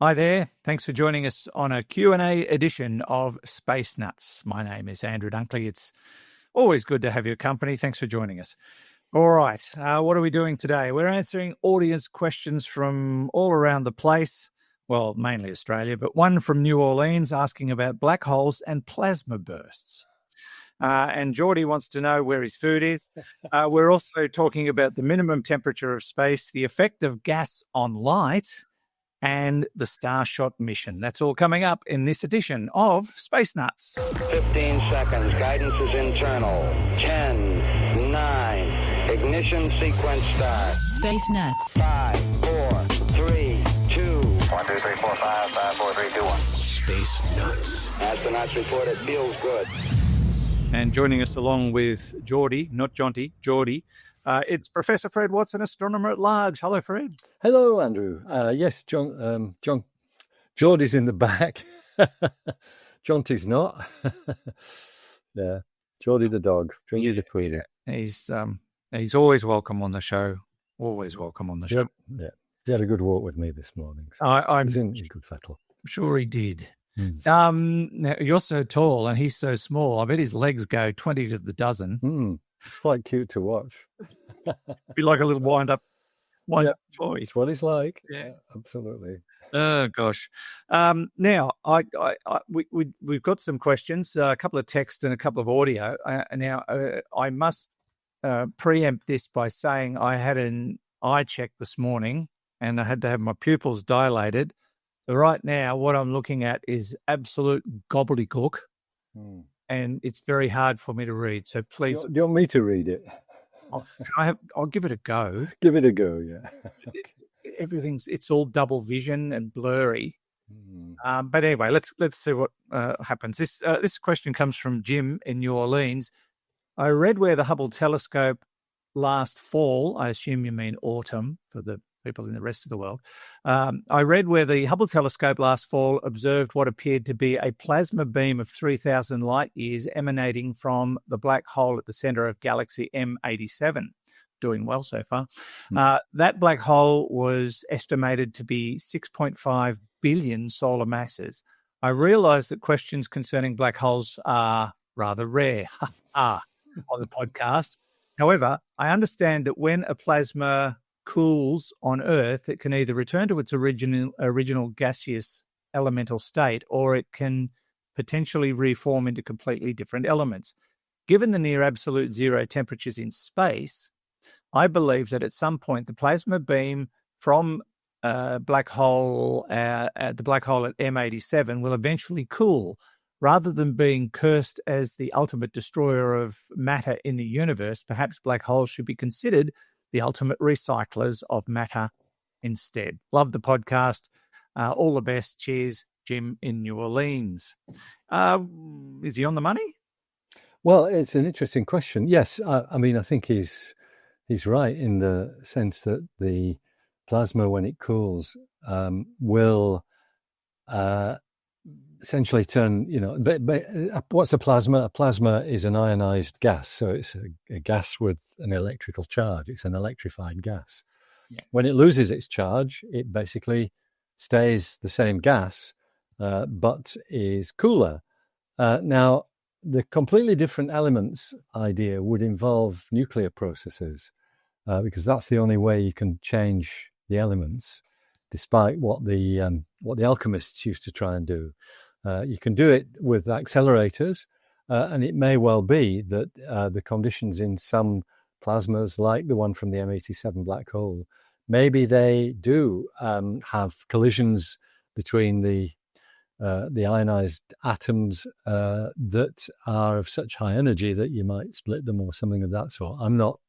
Hi there. Thanks for joining us on a Q&A edition of Space Nuts. My name is Andrew Dunkley. It's always good to have your company. Thanks for joining us. All right. What are we doing today? We're answering audience questions from all around the place. Well, mainly Australia, but one from New Orleans asking about black holes and plasma bursts. And Geordie wants to know where his food is. We're also talking about the minimum temperature of space, the effect of gas on light, and the Starshot mission. That's all coming up in this edition of Space Nuts. 15 seconds. Guidance is internal. 10, 9. Ignition sequence start. Space Nuts. 5, 4, 3, 2. 1, 2, 3, 4, 5, 5, 4, 3, 2, 1. Space Nuts. Astronauts report it feels good. And joining us along with Geordie, not Jonty, Geordie, it's Professor Fred Watson, astronomer at large. Hello, Fred. Hello, Andrew. Yes, Geordie's in the back. Jonty's not. Yeah, Geordie the dog. Drinky the tweeter. He's always welcome on the show. Always welcome on the show. Yeah, he had a good walk with me this morning. So I'm he's in good fettle. sure he did. Now, you're so tall and he's so small. I bet his legs go 20 to the dozen. It's quite cute to watch. Be like a little wind-up boy. It's what he's like. Yeah. Absolutely. Oh gosh. Now we've got some questions, a couple of text and a couple of audio. I must preempt this by saying I had an eye check this morning and I had to have my pupils dilated. So right now, what I'm looking at is absolute gobbledygook, and it's very hard for me to read. So please, Do you want me to read it? I'll give it a go. Give it a go, yeah. It's all double vision and blurry. But anyway, let's see what happens. This question comes from Jim in New Orleans. I read where the Hubble telescope last fall, I assume you mean autumn for the people in the rest of the world. I read where the Hubble telescope last fall observed what appeared to be a plasma beam of 3,000 light years emanating from the black hole at the center of galaxy M87. Doing well so far. That black hole was estimated to be 6.5 billion solar masses. I realize that questions concerning black holes are rather rare on the podcast. However, I understand that when a plasma cools on Earth, it can either return to its original gaseous elemental state, or it can potentially reform into completely different elements. Given the near absolute zero temperatures in space, I believe that at some point the plasma beam from the black hole at M87 will eventually cool. Rather than being cursed as the ultimate destroyer of matter in the universe, perhaps black holes should be considered the ultimate recyclers of matter instead. Love the podcast. All the best. Cheers, Jim in New Orleans. Is he on the money? Well, it's an interesting question. Yes, I mean, I think he's right in the sense that the plasma, when it cools, will essentially turn, but what's a plasma? A plasma is an ionized gas. So it's a gas with an electrical charge. It's an electrified gas. Yeah. When it loses its charge, it basically stays the same gas, but is cooler. Now, the completely different elements idea would involve nuclear processes, because that's the only way you can change the elements, despite what the alchemists used to try and do. You can do it with accelerators, and it may well be that the conditions in some plasmas, like the one from the M87 black hole, maybe they do have collisions between the ionized atoms that are of such high energy that you might split them or something of that sort. I'm not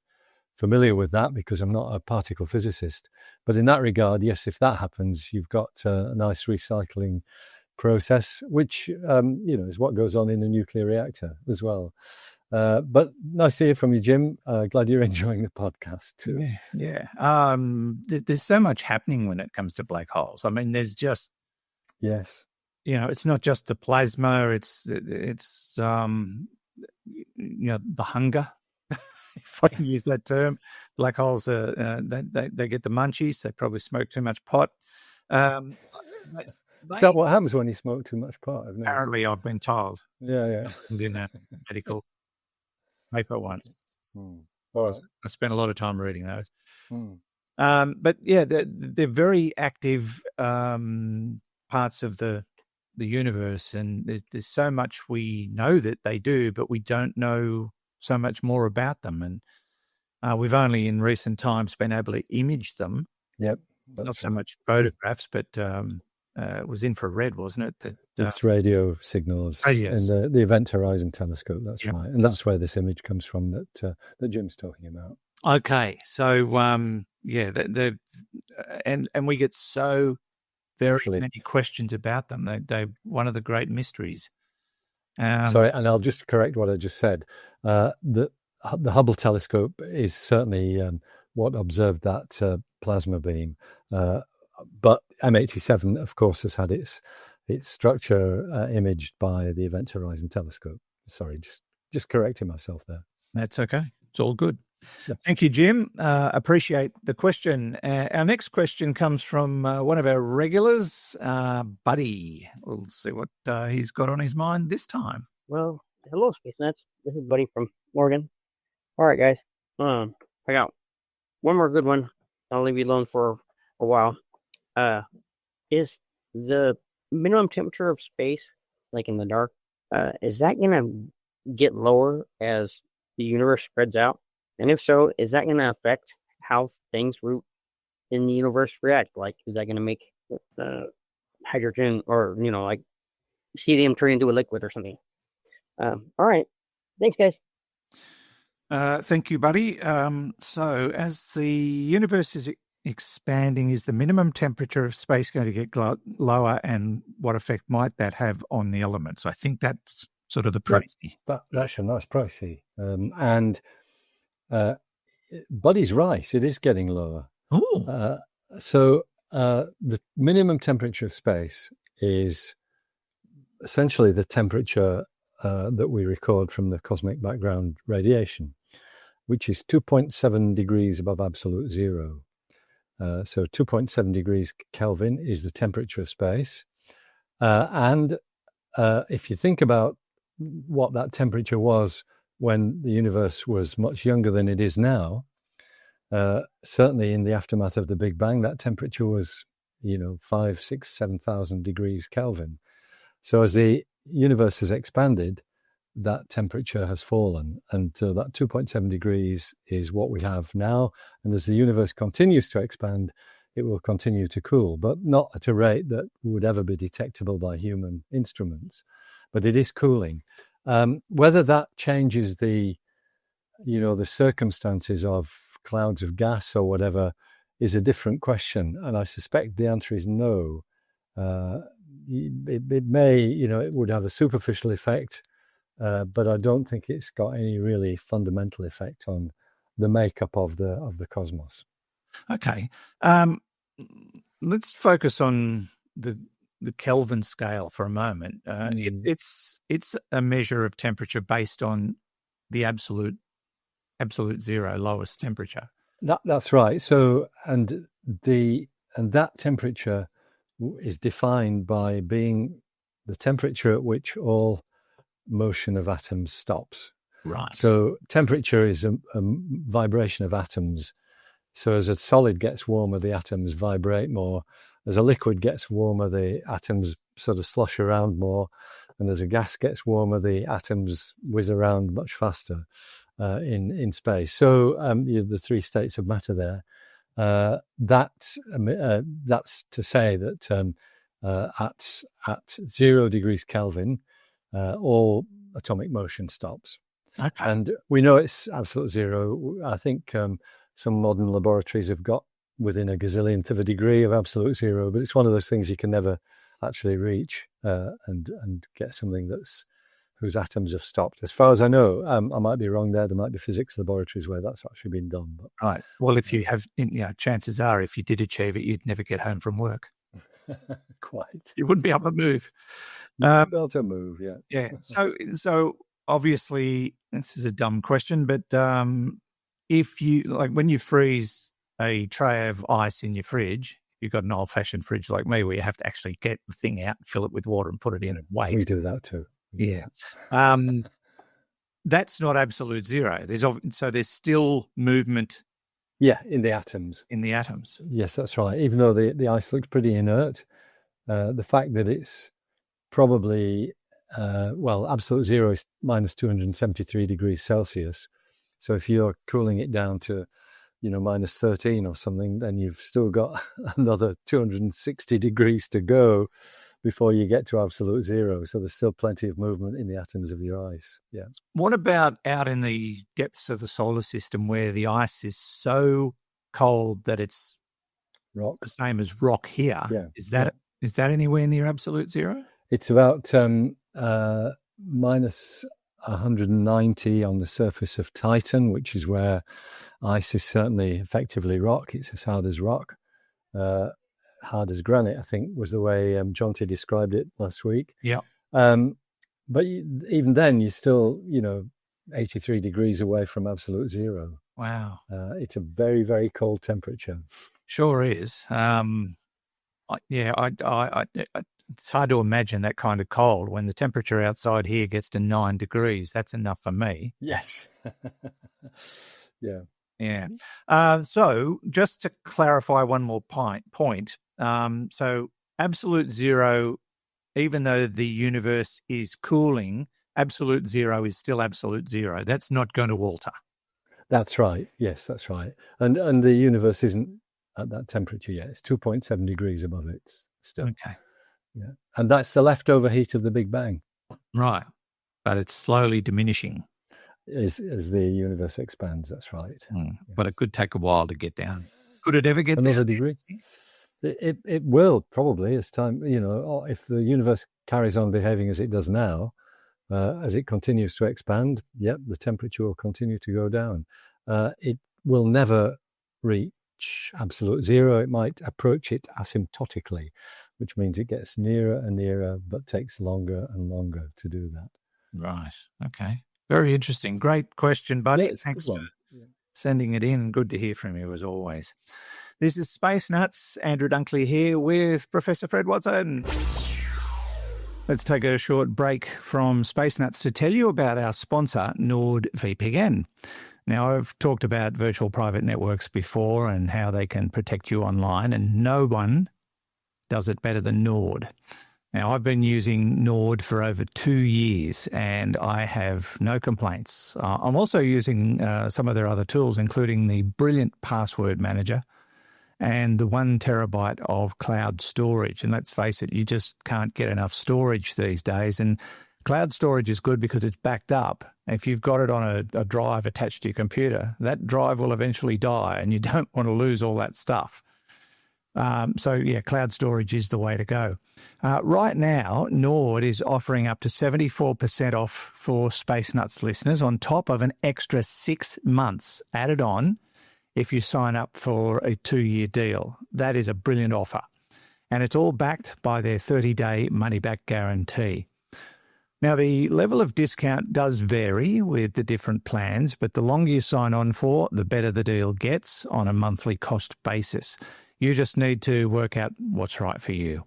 familiar with that because I'm not a particle physicist. But in that regard, yes, if that happens, you've got a nice recycling process, which is what goes on in a nuclear reactor as well. But nice to hear from you, Jim. Glad you're enjoying the podcast too. Yeah. There's so much happening when it comes to black holes. I mean, there's just it's not just the plasma. It's the hunger. If I can use that term, black holes they get the munchies. They probably smoke too much pot. Is that what happens when you smoke too much pot? I've never... Apparently, I've been told. Yeah. In a medical paper once. All right. I spent a lot of time reading those. Hmm. But yeah, they're very active parts of the universe, and there's so much we know that they do, but we don't know so much more about them. And we've only in recent times been able to image them. Yep. Not so much photographs, but it was infrared, wasn't it? It's radio signals in the Event Horizon Telescope. That's right, and that's where this image comes from that Jim's talking about. Okay, so and we get so very many questions about them. They're one of the great mysteries. Sorry, and I'll just correct what I just said. The Hubble telescope is certainly what observed that plasma beam, but M87, of course, has had its structure imaged by the Event Horizon Telescope. Sorry, just correcting myself there. That's okay. It's all good. Thank you, Jim. Appreciate the question. Our next question comes from one of our regulars, Buddy. We'll see what he's got on his mind this time. Well, hello, Space Nuts. This is Buddy from Oregon. All right, guys. I got one more good one. I'll leave you alone for a while. Is the minimum temperature of space, like in the dark, is that going to get lower as the universe spreads out? And if so, is that going to affect how things in the universe react? Like, is that going to make hydrogen or, like helium turn into a liquid or something? All right. Thanks, guys. Thank you, Buddy. So as the universe is expanding, is the minimum temperature of space going to get lower, and what effect might that have on the elements? I think that's sort of the pricey. That's a nice pricey. And Buddy's right. It is getting lower. So the minimum temperature of space is essentially the temperature that we record from the cosmic background radiation, which is 2.7 degrees above absolute zero. So 2.7 degrees Kelvin is the temperature of space. And if you think about what that temperature was when the universe was much younger than it is now, certainly in the aftermath of the Big Bang, that temperature was, 5, 6, 7,000 degrees Kelvin. So as the universe has expanded, that temperature has fallen, and that 2.7 degrees is what we have now. And as the universe continues to expand, it will continue to cool, but not at a rate that would ever be detectable by human instruments. But it is cooling. Whether that changes the circumstances of clouds of gas or whatever is a different question, and I suspect the answer is no. It may, it would have a superficial effect, but I don't think it's got any really fundamental effect on the makeup of the cosmos. Okay, let's focus on the Kelvin scale for a moment. It's a measure of temperature based on the absolute zero, lowest temperature. That's right. So and that temperature is defined by being the temperature at which all motion of atoms stops. Right. So temperature is a vibration of atoms. So as a solid gets warmer, the atoms vibrate more. As a liquid gets warmer, the atoms sort of slosh around more. And as a gas gets warmer, the atoms whiz around much faster in space. So the three states of matter there. That's to say that at 0 degrees Kelvin, all atomic motion stops. Okay. And we know it's absolute zero. I think some modern laboratories have got within a gazillionth of a degree of absolute zero, but it's one of those things you can never actually reach and get something whose atoms have stopped. As far as I know, I might be wrong there. There might be physics laboratories where that's actually been done. But, right. Well, if you have, chances are, if you did achieve it, you'd never get home from work. Quite. You wouldn't be able to move. You'd be able to move, yeah. Yeah. So obviously, this is a dumb question, but if you, like when you freeze a tray of ice in your fridge, you've got an old-fashioned fridge like me where you have to actually get the thing out, fill it with water and put it in and wait. We do that too. Yeah. That's not absolute zero. There's still movement. Yeah, in the atoms. In the atoms. Yes, that's right. Even though the ice looks pretty inert, the fact that it's probably, absolute zero is minus 273 degrees Celsius. So if you're cooling it down to, minus 13 or something, then you've still got another 260 degrees to go before you get to absolute zero. So there's still plenty of movement in the atoms of your ice. Yeah. What about out in the depths of the solar system where the ice is so cold that it's rock, the same as rock here? Yeah. Is that anywhere near absolute zero? It's about minus 190 on the surface of Titan, which is where ice is certainly effectively rock. It's as hard as rock. Hard as granite, I think, was the way Jonty described it last week. Yeah. But even then, you're still, 83 degrees away from absolute zero. Wow. It's a very, very cold temperature. Sure is. It's hard to imagine that kind of cold when the temperature outside here gets to 9 degrees. That's enough for me. Yes. Yeah. Yeah. So just to clarify one more point. So absolute zero, even though the universe is cooling, absolute zero is still absolute zero. That's not going to alter. That's right. Yes, that's right. And the universe isn't at that temperature yet. It's 2.7 degrees above it still. Okay. Yeah. And that's the leftover heat of the Big Bang. Right. But it's slowly diminishing. As the universe expands, that's right. Yes. But it could take a while to get down. Could it ever get another down? Degree? It will probably as time, if the universe carries on behaving as it does now, as it continues to expand, the temperature will continue to go down. It will never reach absolute zero. It might approach it asymptotically, which means it gets nearer and nearer, but takes longer and longer to do that. Right. Okay. Very interesting. Great question, buddy. Yeah, Thanks for sending it in. Good to hear from you as always. This is Space Nuts. Andrew Dunkley here with Professor Fred Watson. Let's take a short break from Space Nuts to tell you about our sponsor, NordVPN. Now, I've talked about virtual private networks before and how they can protect you online, and no one does it better than Nord. Now, I've been using Nord for over 2 years and I have no complaints. I'm also using some of their other tools, including the brilliant password manager and the 1 terabyte of cloud storage. And let's face it, you just can't get enough storage these days. And cloud storage is good because it's backed up. If you've got it on a drive attached to your computer, that drive will eventually die and you don't want to lose all that stuff. Cloud storage is the way to go. Right now, Nord is offering up to 74% off for Space Nuts listeners on top of an extra 6 months added on if you sign up for a 2-year deal. That is a brilliant offer. And it's all backed by their 30-day money-back guarantee. Now, the level of discount does vary with the different plans, but the longer you sign on for, the better the deal gets on a monthly cost basis. You just need to work out what's right for you.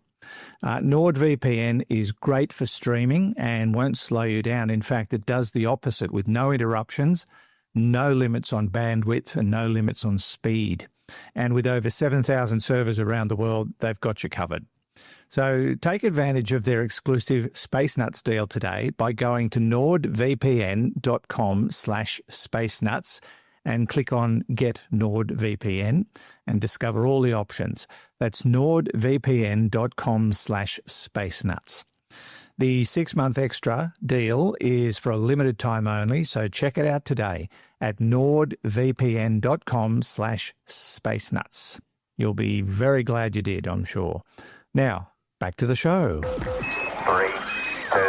NordVPN is great for streaming and won't slow you down. In fact, it does the opposite with no interruptions, no limits on bandwidth and no limits on speed. And with over 7,000 servers around the world, they've got you covered. So take advantage of their exclusive Space Nuts deal today by going to nordvpn.com/spacenuts and click on Get NordVPN and discover all the options. That's nordvpn.com/spacenuts. The 6-month extra deal is for a limited time only, so check it out today at nordvpn.com/spacenuts. You'll be very glad you did, I'm sure. Now, back to the show. 3, 2,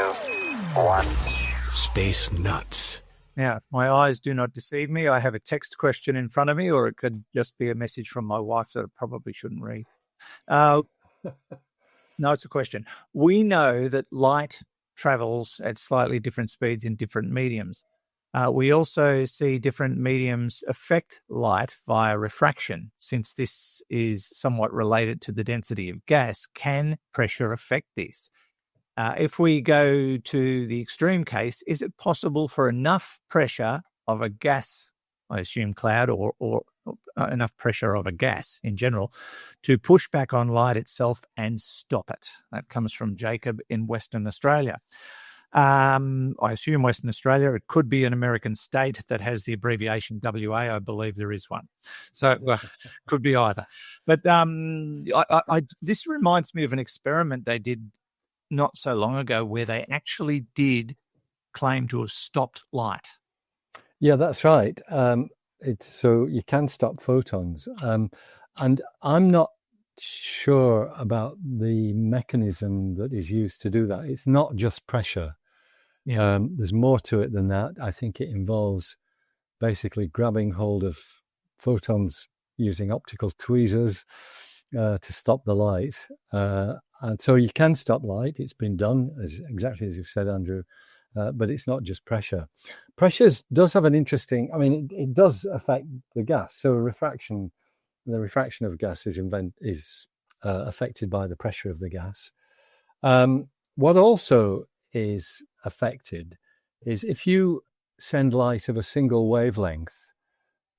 1. Space Nuts. Now, if my eyes do not deceive me, I have a text question in front of me, or it could just be a message from my wife that I probably shouldn't read. No, it's a question. We know that light travels at slightly different speeds in different mediums. We also see different mediums affect light via refraction. Since this is somewhat related to the density of gas, can pressure affect this? If we go to the extreme case, is it possible for enough pressure of a gas, I assume cloud, or enough pressure of a gas in general, to push back on light itself and stop it? That comes from Jacob in Western Australia. I assume Western Australia. It could be an American state that has the abbreviation WA. I believe there is one. So could be either. But this reminds me of an experiment they did not so long ago where they actually did claim to have stopped light. Yeah, that's right. So you can stop photons. And I'm not sure about the mechanism that is used to do that. It's not just pressure. Yeah. There's more to it than that. I think it involves basically grabbing hold of photons using optical tweezers to stop the light. And so you can stop light. It's been done, exactly as you've said, Andrew. But it's not just pressure. Pressure does have an interesting, it does affect the gas. So the refraction of gas is affected by the pressure of the gas. What also is affected is if you send light of a single wavelength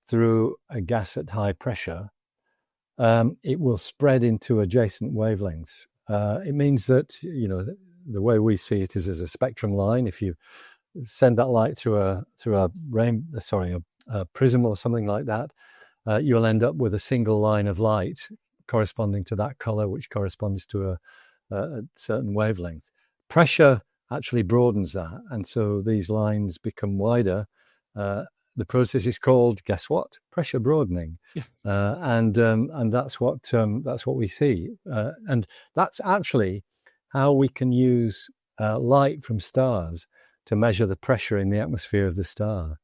through a gas at high pressure, it will spread into adjacent wavelengths. It means that, the way we see it is as a spectrum line. If you send that light through a prism or something like that, you'll end up with a single line of light corresponding to that color, which corresponds to a certain wavelength. Pressure actually broadens that, and so these lines become wider. The process is called, guess what? Pressure broadening. Yeah. And that's what we see. And that's actually how we can use light from stars to measure the pressure in the atmosphere of the star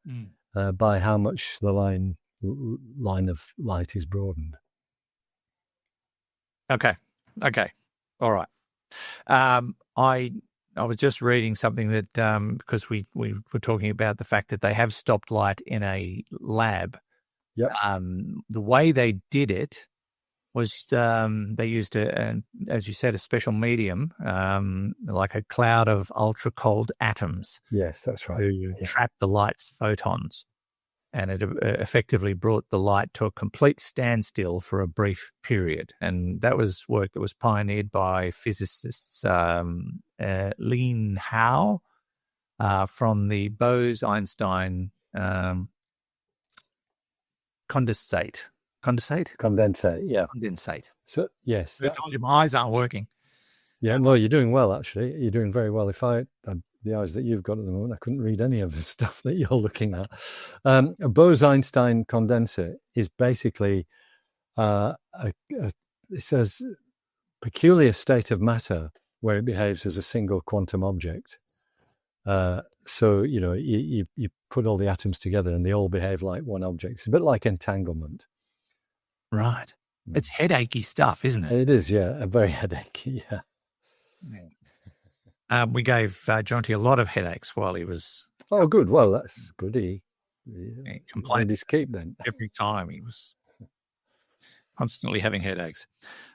by how much the line of light is broadened. Okay. All right. I was just reading something that because we were talking about the fact that they have stopped light in a lab. Yep. The way they did it was they used as you said, a special medium, like a cloud of ultra cold atoms. Yes, that's right. To trap the light's photons, and it effectively brought the light to a complete standstill for a brief period. And that was work that was pioneered by physicists Lin Hao from the Bose-Einstein condensate. Yeah. Condensate. So yes, my eyes aren't working. Yeah, no, you're doing well. Actually, you're doing very well. If I had the eyes that you've got at the moment, I couldn't read any of the stuff that you're looking at. A Bose-Einstein condenser is basically it says peculiar state of matter where it behaves as a single quantum object. So you put all the atoms together and they all behave like one object. It's a bit like entanglement. Right. It's headachy stuff, isn't it? It is, yeah. Very headachy, yeah. We gave Jonty a lot of headaches while he was... Oh, good. Well, that's good. He complained his keep then. Every time he was constantly having headaches.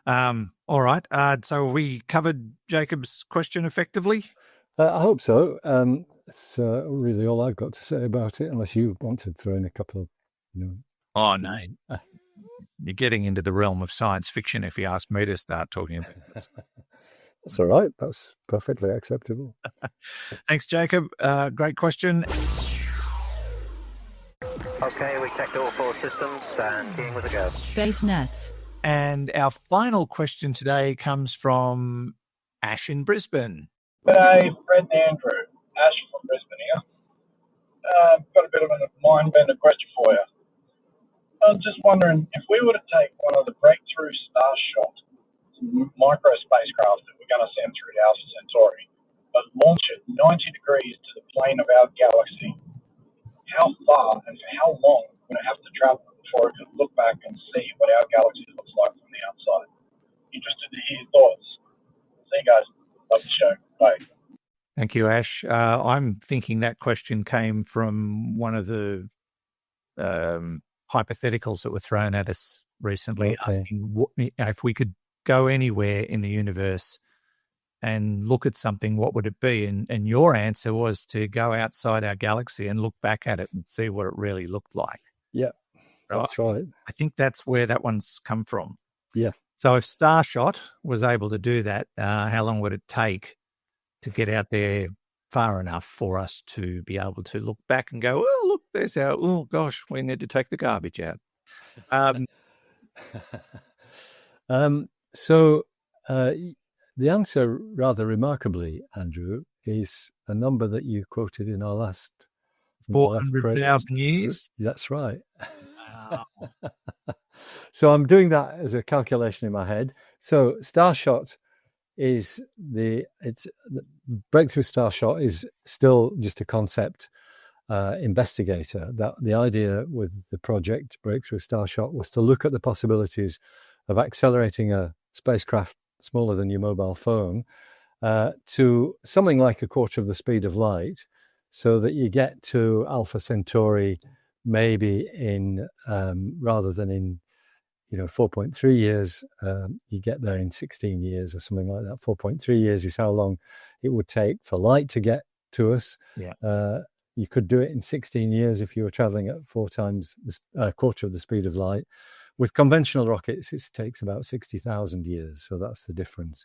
All right. So we covered Jacob's question effectively? I hope so. It's really all I've got to say about it, unless you want to throw in a couple of... Oh, no. You're getting into the realm of science fiction if you ask me to start talking about this. That's all right. That's perfectly acceptable. Thanks, Jacob. Great question. Okay, we checked all 4 systems and skiing was a go. Space Nuts. And our final question today comes from Ash in Brisbane. G'day, Fred and Andrew. Ash from Brisbane here. Got a bit of a mind-bender question for you. I was just wondering, if we were to take one of the breakthrough Starshot micro spacecraft that we're going to send through to Alpha Centauri, but launch it 90 degrees to the plane of our galaxy, how far and for how long would it have to travel before it could look back and see what our galaxy looks like from the outside? Interested to hear your thoughts. See you guys. Love the show. Bye. Thank you, Ash. I'm thinking that question came from one of the hypotheticals that were thrown at us recently, asking if we could go anywhere in the universe and look at something, what would it be? And your answer was to go outside our galaxy and look back at it and see what it really looked like. Yeah, that's right. I think that's where that one's come from. Yeah. So if Starshot was able to do that, how long would it take to get out there far enough for us to be able to look back and go, oh, look, there's our, oh, gosh, we need to take the garbage out. The answer, rather remarkably, Andrew, is a number that you quoted in our last 400,000 years. That's right. Wow. So I'm doing that as a calculation in my head. So Starshot is Breakthrough Starshot is still just a concept investigator. That the idea with the project Breakthrough Starshot was to look at the possibilities of accelerating a spacecraft smaller than your mobile phone to something like a quarter of the speed of light, so that you get to Alpha Centauri maybe in rather than in 4.3 years, you get there in 16 years or something like that. 4.3 years is how long it would take for light to get to us. Yeah. You could do it in 16 years if you were traveling at 4 times a quarter of the speed of light. With conventional rockets, it takes about 60,000 years. So that's the difference.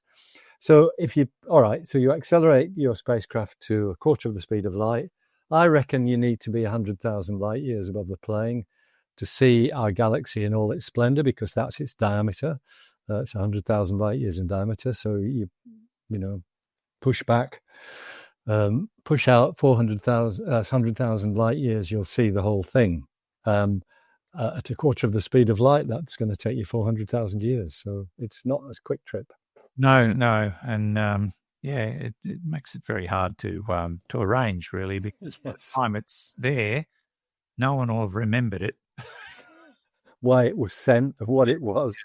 So so you accelerate your spacecraft to a quarter of the speed of light. I reckon you need to be 100,000 light years above the plane to see our galaxy in all its splendor, because that's its diameter. It's 100,000 light years in diameter. So you push back, push out 100,000 light years, you'll see the whole thing. At a quarter of the speed of light, that's going to take you 400,000 years. So it's not a quick trip. No. And it makes it very hard to arrange, really, because by the time it's there, no one will have remembered it. Why it was sent, of what it was.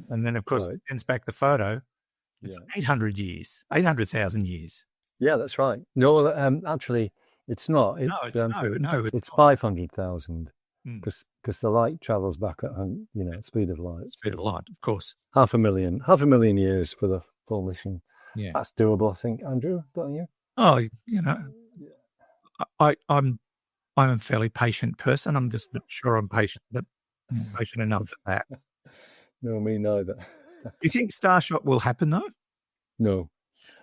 And then, of course, it sends back the photo. It's 800,000 years. Yeah, that's right. No, actually, it's not. It's 500,000. Because the light travels back at speed of light. Speed of light, of course. Half a million years for the full mission. Yeah, that's doable, I think, Andrew, don't you? Oh, I'm a fairly patient person. I'm just not sure I'm patient enough for that. No, me neither. Do you think Starshot will happen though? No.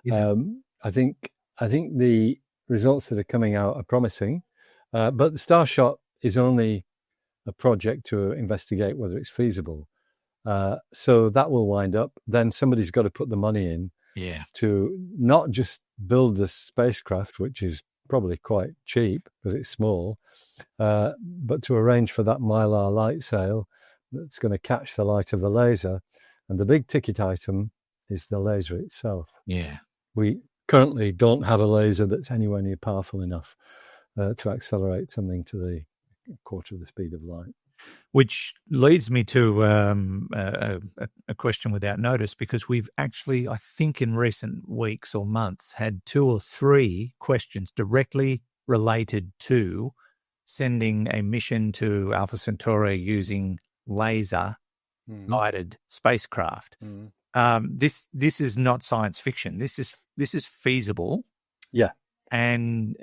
Yeah. I think the results that are coming out are promising, but the Starshot is only a project to investigate whether it's feasible. So that will wind up. Then somebody's got to put the money in to not just build the spacecraft, which is probably quite cheap because it's small, but to arrange for that mylar light sail that's going to catch the light of the laser. And the big ticket item is the laser itself. Yeah. We currently don't have a laser that's anywhere near powerful enough to accelerate something to the quarter of the speed of light. Which leads me to a question without notice, because we've actually, I think in recent weeks or months, had 2 or 3 questions directly related to sending a mission to Alpha Centauri using laser-guided spacecraft. This is not science fiction. This is feasible. Yeah. And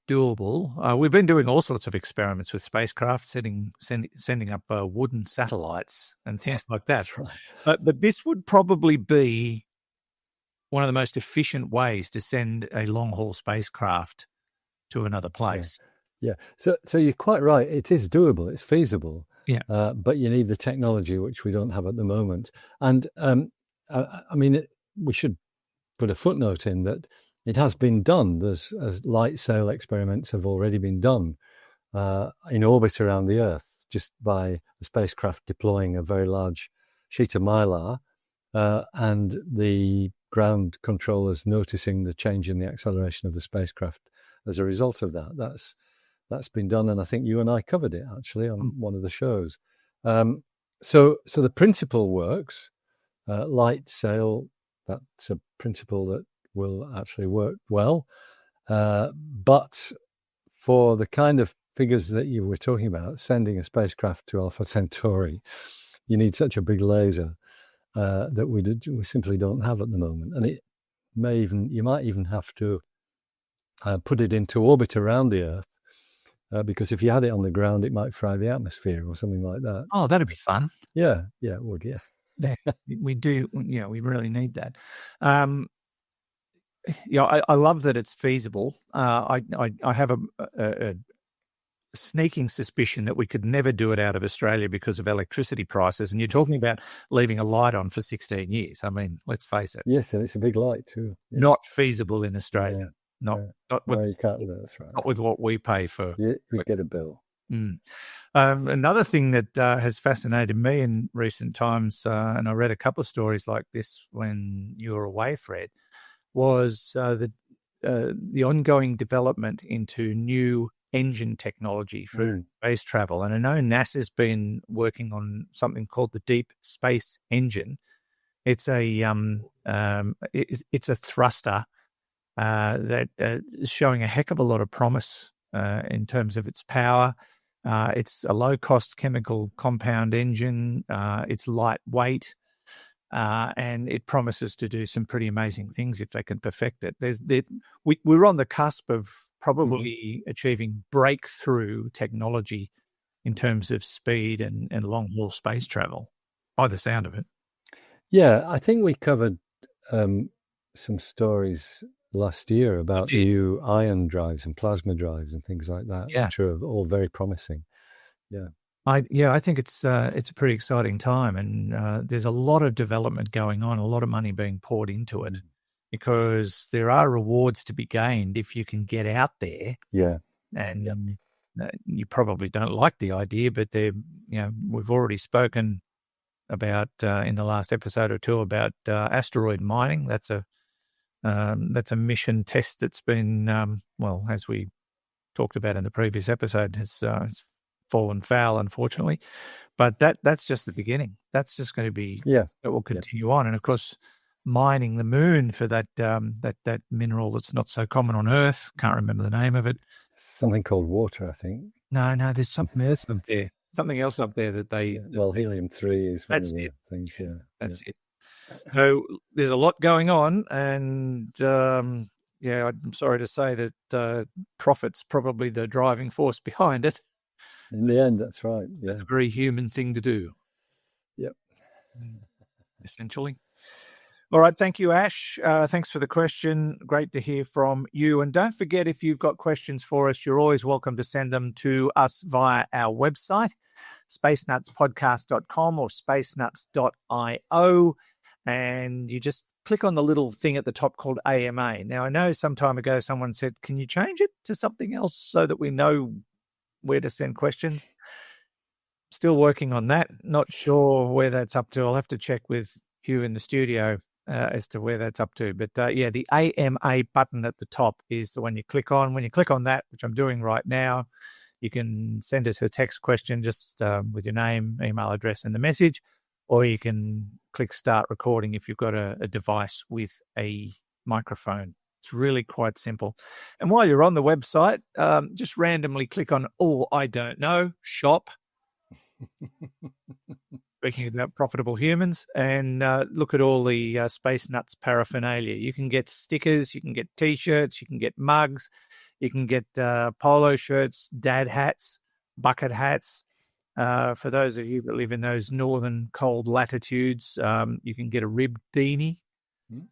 doable. We've been doing all sorts of experiments with spacecraft, sending up wooden satellites and things like that. That's right. But this would probably be one of the most efficient ways to send a long-haul spacecraft to another place. Yeah. So you're quite right. It is doable. It's feasible. Yeah. But you need the technology, which we don't have at the moment. And we should put a footnote in that it has been done. There's light sail experiments have already been done in orbit around the Earth, just by the spacecraft deploying a very large sheet of mylar and the ground controllers noticing the change in the acceleration of the spacecraft as a result of that. That's been done, and I think you and I covered it actually on one of the shows. So the principle works. Light sail, that's a principle that will actually work well. But for the kind of figures that you were talking about, sending a spacecraft to Alpha Centauri, you need such a big laser that we simply don't have at the moment. And you might even have to put it into orbit around the Earth, because if you had it on the ground, it might fry the atmosphere or something like that. Oh, that'd be fun. Yeah, it would, yeah. We do, we really need that. I love that it's feasible. I have a sneaking suspicion that we could never do it out of Australia because of electricity prices. And you're talking about leaving a light on for 16 years. I mean, let's face it. Yes, and it's a big light too. Yeah. Not feasible in Australia. Not with, you can't. That's right. Not with what we pay for. You get a bill. Another thing that has fascinated me in recent times, and I read a couple of stories like this when you were away, Fred, was the ongoing development into new engine technology for space travel. And I know NASA's been working on something called the Deep Space Engine. It's a thruster that is showing a heck of a lot of promise in terms of its power. It's a low-cost chemical compound engine. It's lightweight, and it promises to do some pretty amazing things if they can perfect it. We're on the cusp of probably achieving breakthrough technology in terms of speed and long-haul space travel, by the sound of it. Yeah, I think we covered some stories last year about new ion drives and plasma drives and things like that, which are all very promising. Yeah. I think it's a pretty exciting time, and there's a lot of development going on, a lot of money being poured into it, because there are rewards to be gained if you can get out there. Yeah. And you probably don't like the idea, but we've already spoken about in the last episode or two about asteroid mining. That's a mission test that's been as we talked about in the previous episode, has fallen foul, unfortunately. But that's just the beginning. That's just going to be that will continue on. And of course, mining the moon for that mineral that's not so common on Earth. Can't remember the name of it. Something called water, I think. No, there's something else up there. Something else up there that they. helium-3 is one of the things. Yeah, that's it. So there's a lot going on, and I'm sorry to say that profit's probably the driving force behind it. In the end, that's right. Yeah. That's a very human thing to do. Yep. Essentially. All right. Thank you, Ash. Thanks for the question. Great to hear from you. And don't forget, if you've got questions for us, you're always welcome to send them to us via our website, spacenutspodcast.com or spacenuts.io. And you just click on the little thing at the top called AMA. Now, I know some time ago someone said, can you change it to something else so that we know where to send questions? Still working on that. Not sure where that's up to. I'll have to check with Hugh in the studio as to where that's up to. But the AMA button at the top is the one you click on. When you click on that, which I'm doing right now, you can send us a text question just with your name, email address, and the message, or you can click start recording if you've got a device with a microphone. It's really quite simple. And while you're on the website, just randomly click on I don't know, shop. Speaking about profitable humans, and look at all the Space Nuts paraphernalia. You can get stickers, you can get T-shirts, you can get mugs, you can get polo shirts, dad hats, bucket hats. For those of you that live in those northern cold latitudes, you can get a ribbed beanie,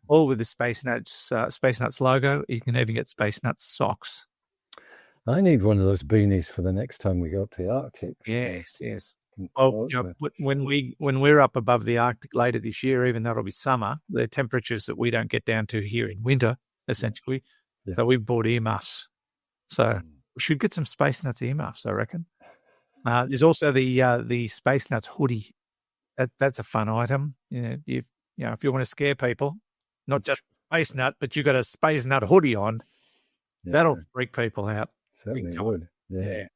all with the Space Nuts logo. You can even get Space Nuts socks. I need one of those beanies for the next time we go up to the Arctic. Yes. Well, when we're up above the Arctic later this year, even though it'll be summer, the temperatures that we don't get down to here in winter, essentially. Yeah. So we've bought earmuffs. So we should get some Space Nuts earmuffs, I reckon. There's also the Space Nuts hoodie. That's a fun item. If you want to scare people, not just Space Nut, but you've got a Space Nut hoodie on, that'll freak people out. Certainly would. Yeah.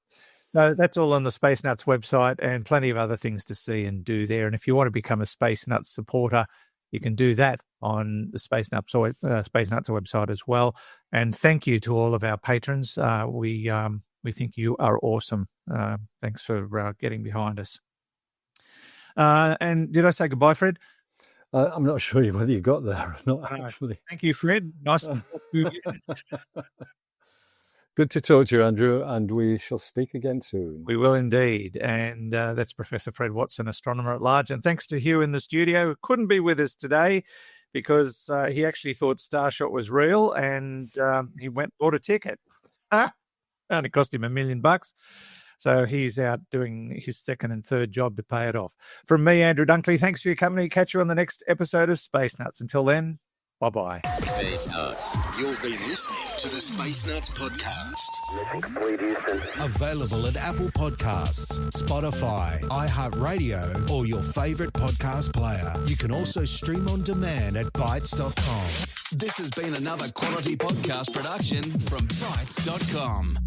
So that's all on the Space Nuts website, and plenty of other things to see and do there. And if you want to become a Space Nuts supporter, you can do that on the Space Nuts website as well. And thank you to all of our patrons. We think you are awesome. Thanks for getting behind us. And did I say goodbye, Fred? I'm not sure whether you got there or not, actually. Thank you, Fred. Nice to talk to you again. Good to talk to you, Andrew, and we shall speak again soon. We will indeed. And that's Professor Fred Watson, astronomer at large. And thanks to Hugh in the studio, who couldn't be with us today because he actually thought Starshot was real, and he went and bought a ticket. And it cost him $1 million. So he's out doing his second and third job to pay it off. From me, Andrew Dunkley, thanks for your company. Catch you on the next episode of Space Nuts. Until then, bye-bye. Space Nuts. You've been listening to the Space Nuts podcast. Complete Houston. Available at Apple Podcasts, Spotify, iHeartRadio, or your favorite podcast player. You can also stream on demand at Bytes.com. This has been another quality podcast production from Bytes.com.